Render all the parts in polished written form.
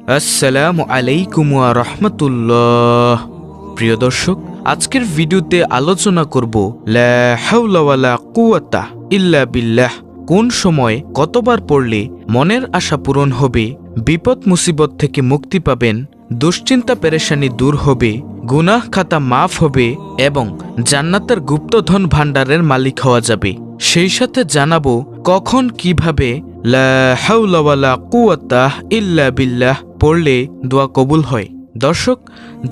আসসালামু আলাইকুম ওয়া রাহমাতুল্লাহ। প্রিয় দর্শক, আজকের ভিডিওতে আলোচনা করব লা হাওলা ওয়ালা কুওয়াতা ইল্লা বিল্লাহ। কোন সময় কতবার পড়লে মনের আশা পূরণ হবে, বিপদ মুসিবত থেকে মুক্তি পাবেন, দুশ্চিন্তা পেরেশানি দূর হবে, গুনাহ খাতা মাফ হবে এবং জান্নাতের গুপ্তধন ভাণ্ডারের মালিক হওয়া যাবে। সেই সাথে জানাবো কখন কিভাবে লা হাওলা ওয়ালা কুওয়াতা ইল্লা বিল্লাহ পড়লে দোয়া কবুল হয়। দর্শক,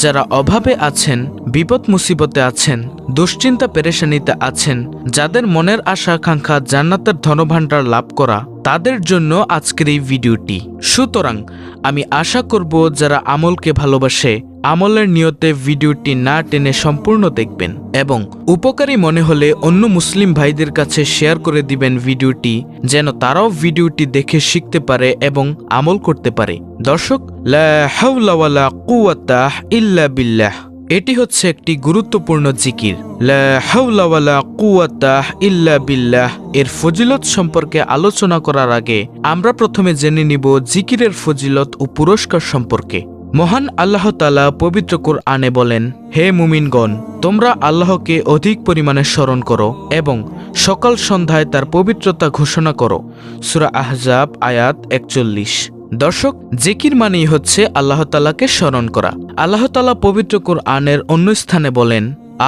যারা অভাবে আছেন, বিপদ মুসিবতে আছেন, দুশ্চিন্তা পেরেশানিতে আছেন, যাদের মনের আশা আকাঙ্ক্ষা জান্নাতের ধনভাণ্ডার লাভ করা, তাদের জন্য আজকের এই ভিডিওটি। সুতরাং আমি আশা করব যারা আমলকে ভালোবাসে, আমলের নিয়তে ভিডিওটি না টেনে সম্পূর্ণ দেখবেন এবং উপকারী মনে হলে অন্য মুসলিম ভাইদের কাছে শেয়ার করে দিবেন ভিডিওটি, যেন তারাও ভিডিওটি দেখে শিখতে পারে এবং আমল করতে পারে। দর্শক, লা হাওলা ওয়ালা কুওয়াতা ইল্লা বিল্লাহ এটি হচ্ছে একটি গুরুত্বপূর্ণ জিকির। লা হাওলা ওয়ালা কুওয়াতা ইল্লা বিল্লাহ এর ফজিলত সম্পর্কে আলোচনা করার আগে আমরা প্রথমে জেনে নিব জিকিরের ফজিলত ও পুরস্কার সম্পর্কে। মহান আল্লাহ তাআলা পবিত্র কুরআনে বলেন, হে মুমিনগণ, তোমরা আল্লাহকে অধিক পরিমাণে স্মরণ করো এবং সকাল সন্ধ্যায় তার পবিত্রতা ঘোষণা করো। সূরা আহজাব আয়াত 41। দর্শক, জিকির মানেই হচ্ছে আল্লাহ তাআলাকে স্মরণ করা। আল্লাহ তাআলা পবিত্র কুরআনের অন্য স্থানে বলেন,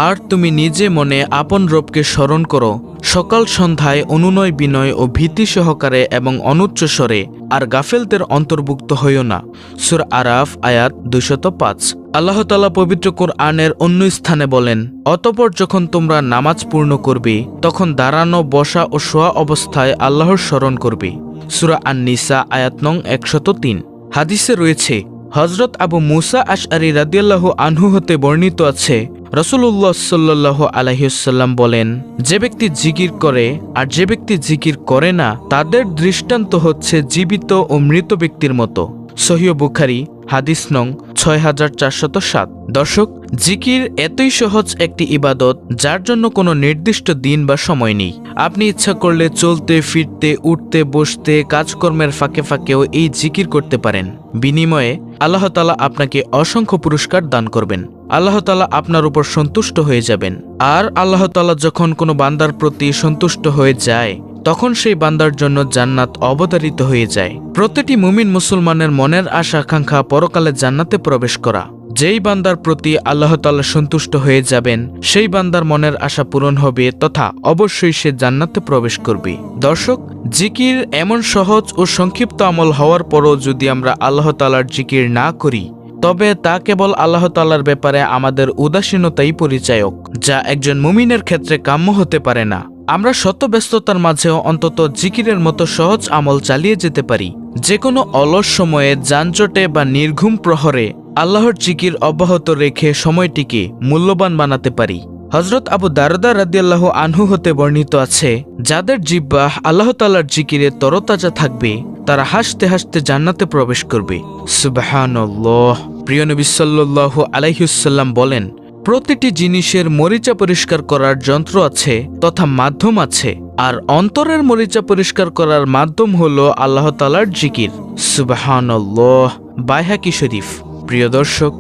আর তুমি নিজে মনে আপন রবকে স্মরণ করো সকাল সন্ধ্যায় অনুনয় বিনয় ও ভীতি সহকারে এবং অনুচ্চ স্বরে, আর গাফেলদের অন্তর্ভুক্ত হইও না। সূরা আরাফ আয়াত 205। আল্লাহ তাআলা পবিত্র কুরআনের অন্য স্থানে বলেন, অতঃপর যখন তোমরা নামাজ পূর্ণ করবে তখন দাঁড়ানো, বসা ও শোয়া অবস্থায় আল্লাহর স্মরণ করবে। সূরা আন-নিসা আয়াত নং 103। হাদিসে রয়েছে, হযরত আবু মুসা আশআরী রাদিয়াল্লাহু আনহু হতে বর্ণিত আছে, রাসূলুল্লাহ সাল্লাল্লাহু আলাইহি ওয়াসাল্লাম বলেন, যে ব্যক্তি জিকির করে আর যে ব্যক্তি জিকির করে না, তাদের দৃষ্টান্ত হচ্ছে জীবিত ও মৃত ব্যক্তির মতো। সহিহ বুখারী হাদিস নং 6407। দর্শক, জিকির এতই সহজ একটি ইবাদত যার জন্য কোনো নির্দিষ্ট দিন বা সময় নেই। আপনি ইচ্ছা করলে চলতে ফিরতে, উঠতে বসতে, কাজকর্মের ফাঁকে ফাঁকেও এই জিকির করতে পারেন। বিনিময়ে আল্লাহ তাআলা আপনাকে অসংখ্য পুরস্কার দান করবেন। আল্লাহ তাআলা আপনার উপর সন্তুষ্ট হয়ে যাবেন। আর আল্লাহ তাআলা যখন কোনো বান্দার প্রতি সন্তুষ্ট হয়ে যায়, তখন সেই বান্দার জন্য জান্নাত অবতারিত হয়ে যায়। প্রতিটি মুমিন মুসলমানের মনের আশা আকাঙ্ক্ষা পরকালে জান্নাতে প্রবেশ করা। যেই বান্দার প্রতি আল্লাহ তাআলা সন্তুষ্ট হয়ে যাবেন, সেই বান্দার মনের আশা পূরণ হবে তথা অবশ্যই সে জান্নাতে প্রবেশ করবে। দর্শক, জিকির এমন সহজ ও সংক্ষিপ্ত আমল হওয়ার পরও যদি আমরা আল্লাহ তাআলার জিকির না করি, তবে তা কেবল আল্লাহ তাআলার ব্যাপারে আমাদের উদাসীনতাই পরিচায়ক, যা একজন মুমিনের ক্ষেত্রে কাম্য হতে পারে না। আমরা শত ব্যস্ততার মাঝেও অন্তত জিকিরের মতো সহজ আমল চালিয়ে যেতে পারি। যে কোনো অলস সময়ে, যানজটে বা নির্ঘুম প্রহরে আল্লাহর জিকির অব্যাহত রেখে সময়টিকে মূল্যবান বানাতে পারি। হযরত আবু দারদা রাদিয়াল্লাহু আনহু হতে বর্ণিত আছে, যাদের জিহ্বা আল্লাহ তাআলার জিকিরে তরতাজা থাকবে, তারা হাসতে হাসতে জান্নাতে প্রবেশ করবে। সুবহানাল্লাহ। প্রিয় নবী সাল্লাল্লাহু আলাইহি ওয়াসাল্লাম বলেন, প্রতিটি জিনিসের মরিচা পরিষ্কার করার যন্ত্র আছে তথা মাধ্যম আছে, আর অন্তরের মরিচা পরিষ্কার করার মাধ্যম হলো আল্লাহ তাআলার জিকির। সুবহানাল্লাহ। বাইহাকি শরীফ। প্রিয় দর্শক,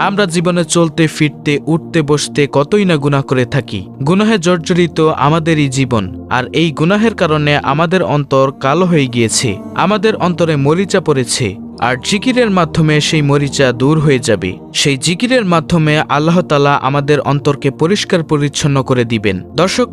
আমরা জীবনে চলতে ফিরতে, উঠতে বসতে কতই না গুনাহ করে থাকি। গুনাহে জর্জরিত আমাদেরই জীবন, আর এই গুনাহের কারণে আমাদের অন্তর কালো হয়ে গিয়েছে, আমাদের অন্তরে মরিচা পড়েছে। আর জিকিরের মাধ্যমে সেই মরিচা দূর হয়ে যাবে। সেই জিকিরের মাধ্যমে আল্লাহ তাআলা আমাদের অন্তরকে পরিষ্কার পরিচ্ছন্ন করে দিবেন। দর্শক,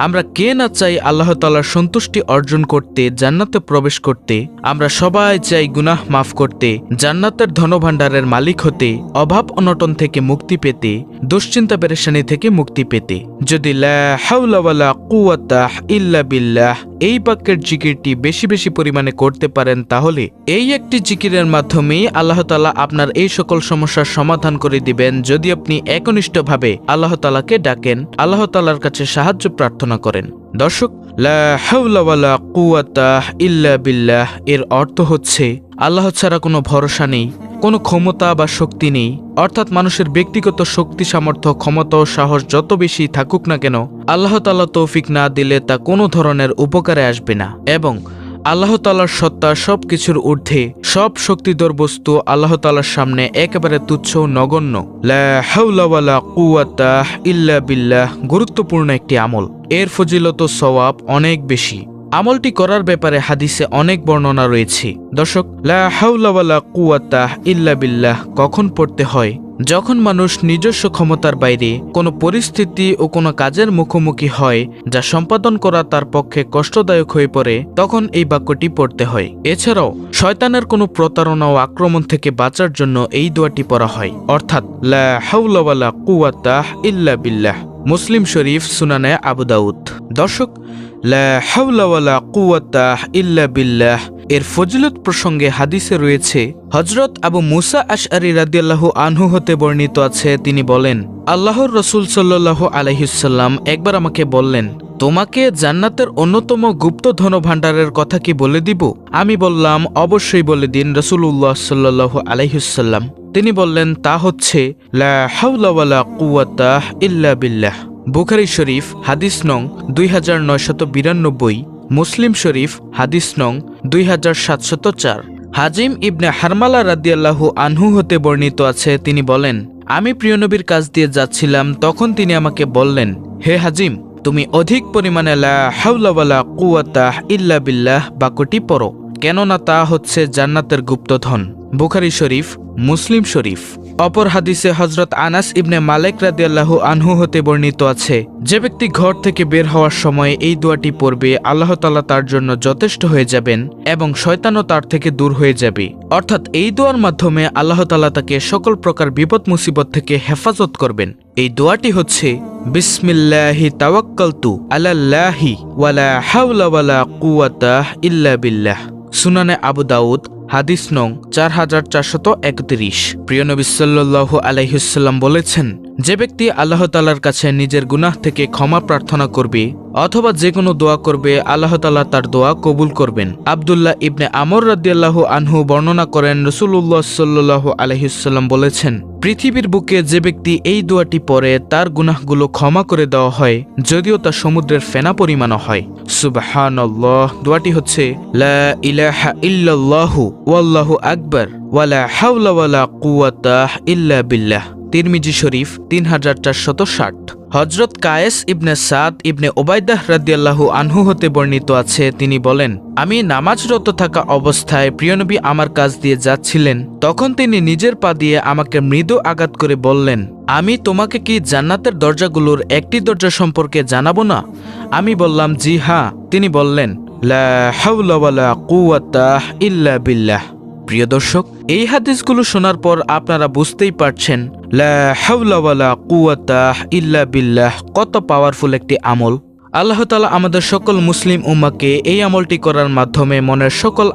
আমরা কে না চাই আল্লাহ তাআলার সন্তুষ্টি অর্জন করতে, জান্নাতে প্রবেশ করতে। আমরা সবাই চাই গুনাহ মাফ করতে, জান্নাতের ধনভাণ্ডারের মালিক হতে, অভাব অনটন থেকে মুক্তি পেতে, দুশ্চিন্তা পেরেশানি থেকে মুক্তি পেতে। যদি লা হাওলা ওয়ালা কুওয়াতা ইল্লা বিল্লাহ এই বাক্যের জিকিরটি বেশি বেশি পরিমাণে করতে পারেন, তাহলে এই একটি জিকিরের মাধ্যমেই আল্লাহ তাআলা আপনার এই সকল সমস্যার সমাধান করে দিবেন, যদি আপনি একনিষ্ঠভাবে আল্লাহ তাআলাকে ডাকেন, আল্লাহ তাআলার কাছে সাহায্য প্রার্থনা করেন। দর্শক, লা হাওলা ওয়ালা কুওয়াতা ইল্লা বিল্লাহ এর অর্থ হচ্ছে আল্লাহ ছাড়া কোনো ভরসা নেই, কোনো ক্ষমতা বা শক্তি নেই। অর্থাৎ মানুষের ব্যক্তিগত শক্তি, সামর্থ্য, ক্ষমতা ও সাহস যত বেশি থাকুক না কেন, আল্লাহ তাআলা তৌফিক না দিলে তা কোনো ধরনের উপকারে আসবে না। এবং আল্লাহ তাআলার সত্তা সব কিছুর ঊর্ধ্বে, সব শক্তিধর বস্তু আল্লাহ তাআলার সামনে একেবারে তুচ্ছ ও নগণ্য। লা হাওলা ওয়ালা কুওয়াতা ইল্লা বিল্লাহ গুরুত্বপূর্ণ একটি আমল। এর ফজিলত ও সওয়াব অনেক বেশি। আমলটি করার ব্যাপারে হাদিসে অনেক বর্ণনা রয়েছে। দর্শক, লা হাওলা ওয়ালা কুওয়াতা ইল্লা বিল্লাহ কখন পড়তে হয়? যখন মানুষ নিজস্ব ক্ষমতার বাইরে কোনো পরিস্থিতি ও কোনো কাজের মুখোমুখি হয় যা সম্পাদন করা তার পক্ষে কষ্টদায়ক হয়ে পড়ে, তখন এই বাক্যটি পড়তে হয়। এছাড়াও শয়তানের কোনো প্রতারণা ও আক্রমণ থেকে বাঁচার জন্য এই দোয়াটি পড়া হয়, অর্থাৎ লা হাওলা ওয়ালা কুওয়াতা ইল্লা বিল্লাহ। মুসলিম শরীফ, সুনানে আবু দাউদ। দর্শক, লা হাওলা ওয়ালা কুওয়াতা ইল্লা বিল্লাহ এর ফজিলত প্রসঙ্গে হাদিসে রয়েছে, হযরত আবু মুসা আশআরী রাদিয়াল্লাহু আনহু হতে বর্ণিত আছে, তিনি বলেন, আল্লাহর রাসূল সাল্লাল্লাহু আলাইহি ওয়াসাল্লাম একবার আমাকে বললেন, তোমাকে জান্নাতের অন্যতম গুপ্ত ধনভাণ্ডারের কথা কি বলে দিব? আমি বললাম, অবশ্যই বলে দিন রাসূলুল্লাহ সাল্লাল্লাহু আলাইহি ওয়াসাল্লাম। তিনি বললেন, তা হচ্ছে লা হাওলা ওয়ালা কুওয়াতা ইল্লা বিল্লাহ। বুখারী শরীফ, হাদিস নং 2992, মুসলিম শরীফ, হাদিস নং 2704। হাজিম ইবনে হারমালা রাদিয়াল্লাহু আনহু হতে বর্ণিত আছে, তিনি বলেন, আমি প্রিয় নবীর কাছ দিয়ে যাচ্ছিলাম, তখন তিনি আমাকে বললেন, হে হাজিম, তুমি অধিক পরিমাণে লা হাওলা ওয়ালা কুওয়াতা ইল্লা বিল্লাহ বাক্যটি পড়ো, কেননা তা হচ্ছে জান্নাতের গুপ্তধন। বুখারী শরীফ, মুসলিম শরীফ। অপর হাদিসে হযরত আনাস ইবনে মালিক রাদিয়াল্লাহু আনহু হতে বর্ণিত আছে, যে ব্যক্তি ঘর থেকে বের হওয়ার সময় এই দোয়াটি পড়বে, আল্লাহ তাআলা তার জন্য যথেষ্ট হয়ে যাবেন এবং শয়তানও তার থেকে দূর হয়ে যাবে। অর্থাৎ এই দোয়ার মাধ্যমে আল্লাহ তাআলা তাকে সকল প্রকার বিপদ মুসিবত থেকে হেফাজত করবেন। এই দোয়াটি হচ্ছে, বিসমিল্লাহি তাওয়াক্কালতু আলাল্লাহি ওয়ালা হাওলা ওয়ালা কুওয়াতা ইল্লা বিল্লাহ। সুনানে আবু দাউদ, হাদিস নং 4431। প্রিয় নবী সাল্লাল্লাহু আলাইহি ওয়াসাল্লাম বলেছেন, যে ব্যক্তি আল্লাহ তাআলার কাছে নিজের গুনাহ থেকে ক্ষমা প্রার্থনা করবে অথবা যে কোনো দোয়া করবে, আল্লাহ তাআলা তার দোয়া কবুল করবেন। আব্দুল্লাহ ইবনে আমর রাদিয়াল্লাহু আনহু বর্ণনা করেন, রাসূলুল্লাহ সাল্লাল্লাহু আলাইহি ওয়াসাল্লাম বলেছেন, পৃথিবীর বুকে যে ব্যক্তি এই দোয়াটি পড়ে তার গুনাহগুলো ক্ষমা করে দেওয়া হয়, যদিও তা সমুদ্রের ফেনা পরিমাণও হয়। সুবহানাল্লাহ। দোয়াটি হচ্ছে, লা ইলাহা ইল্লাল্লাহু ওয়াল্লাহু আকবার ওয়ালা হাওলা ওয়ালা কুওয়াতা ইল্লা বিল্লাহ। তিরমিজি শরীফ, 3460। হযরত কায়েস ইবনে সাদ ইবনে ওবায়দাহ রাদিয়াল্লাহু আনহু হতে বর্ণিত আছে, তিনি বলেন, আমি নামাজরত থাকা অবস্থায় প্রিয়নবী আমার কাছ দিয়ে যাচ্ছিলেন, তখন তিনি নিজের পা দিয়ে আমাকে মৃদু আঘাত করে বললেন, আমি তোমাকে কি জান্নাতের দরজাগুলোর একটি দরজা সম্পর্কে জানাবো না? আমি বললাম, জি হ্যাঁ। তিনি বললেন, লা হাওলা ওয়ালা কুওয়াতা ইল্লা বিল্লাহ। প্রিয় দর্শক, এই হাদিসগুলো শোনার পর আপনারা বুঝতেই পারছেন লা হাওলা ওয়ালা কুওয়াতা ইল্লা বিল্লাহ কত পাওয়ারফুল একটি আমল। আল্লাহ তাআলা আমাদের সকল মুসলিম উম্মাহকে এই আমলটি করার মাধ্যমে মনের সকল